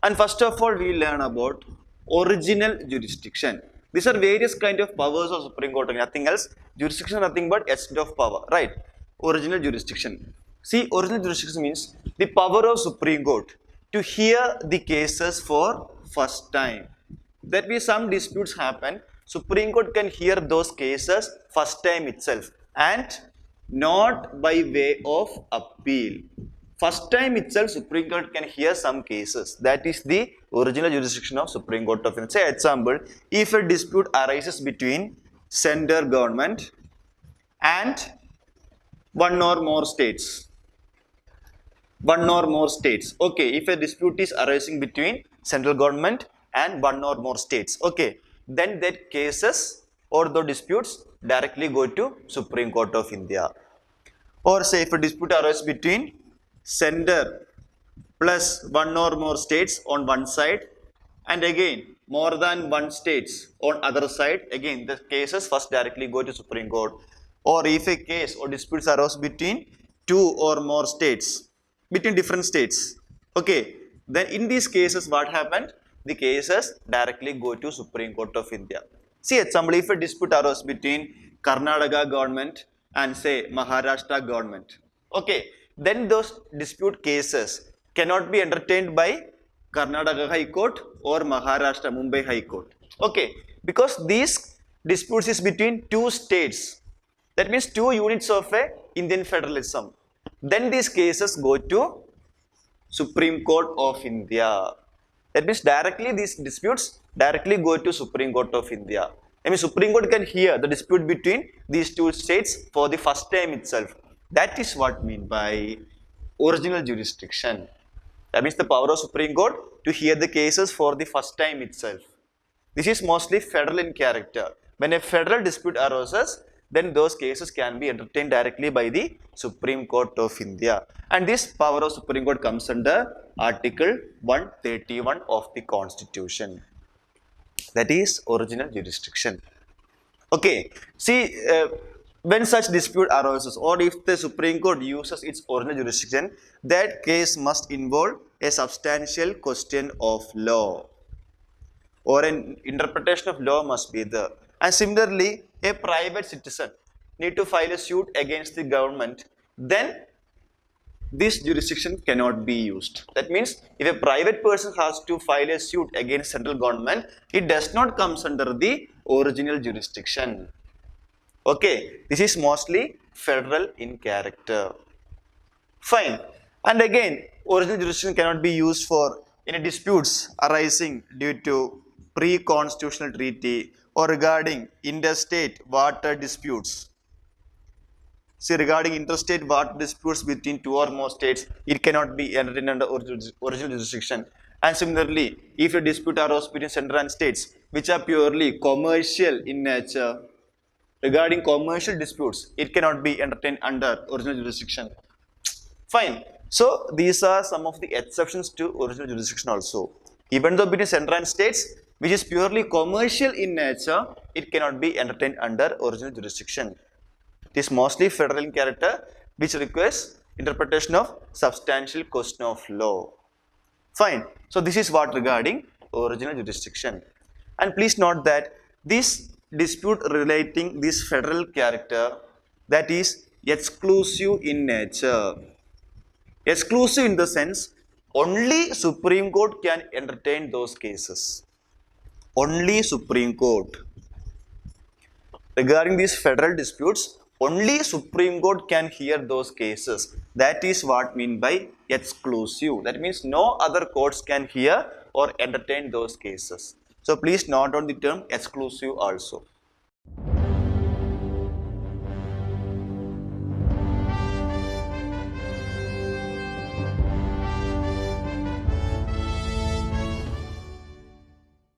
And first of all, we learn about original jurisdiction. These are various kind of powers of Supreme Court, nothing else. Jurisdiction, nothing but extent of power, right? Original jurisdiction. See, original jurisdiction means the power of Supreme Court to hear the cases for first time. That means some disputes happen, Supreme Court can hear those cases first time itself and not by way of appeal. First time itself, Supreme Court can hear some cases. That is the original jurisdiction of Supreme Court of India. Say example, if a dispute arises between center government and one or more states. Okay, if a dispute is arising between central government and one or more states, okay, then that cases or the disputes directly go to Supreme Court of India. Or say if a dispute arises between center plus one or more states on one side and again more than one states on other side, again the cases first directly go to Supreme Court. Or if a case or disputes arose between two or more states, between different states, okay, then in these cases what happened? The cases directly go to Supreme Court of India. See example, if a dispute arose between Karnataka government and say Maharashtra government, okay, then those dispute cases cannot be entertained by Karnataka High Court or Maharashtra Mumbai High Court, okay, because these disputes is between two states. That means two units of a Indian federalism. Then these cases go to Supreme Court of India. That means directly these disputes directly go to Supreme Court of India. I mean Supreme Court can hear the dispute between these two states for the first time itself. That is what mean by original jurisdiction. That means the power of Supreme Court to hear the cases for the first time itself. This is mostly federal in character. When a federal dispute arises, then those cases can be entertained directly by the Supreme Court of India. And this power of Supreme Court comes under Article 131 of the Constitution. That is original jurisdiction. Okay, see, when such dispute arises or if the Supreme Court uses its original jurisdiction, that case must involve a substantial question of law or an interpretation of law must be there. And similarly, a private citizen need to file a suit against the government, then this jurisdiction cannot be used. That means if a private person has to file a suit against central government, it does not come under the original jurisdiction. Okay, this is mostly federal in character. Fine. And again, original jurisdiction cannot be used for any disputes arising due to pre-constitutional treaty or regarding interstate water disputes. See, regarding interstate water disputes between two or more states, it cannot be entertained under original jurisdiction. And similarly, if a dispute arose between central and states, which are purely commercial in nature, regarding commercial disputes, it cannot be entertained under original jurisdiction. Fine. So, these are some of the exceptions to original jurisdiction also. Even though between central and states, which is purely commercial in nature, it cannot be entertained under original jurisdiction. It is mostly federal in character, which requires interpretation of substantial question of law. Fine. So, this is what regarding original jurisdiction. And please note that this dispute relating this federal character, that is exclusive in nature. Exclusive in the sense, only Supreme Court can entertain those cases. Only Supreme Court. Regarding these federal disputes, only Supreme Court can hear those cases. That is what mean by exclusive. That means no other courts can hear or entertain those cases. So please note on the term exclusive also.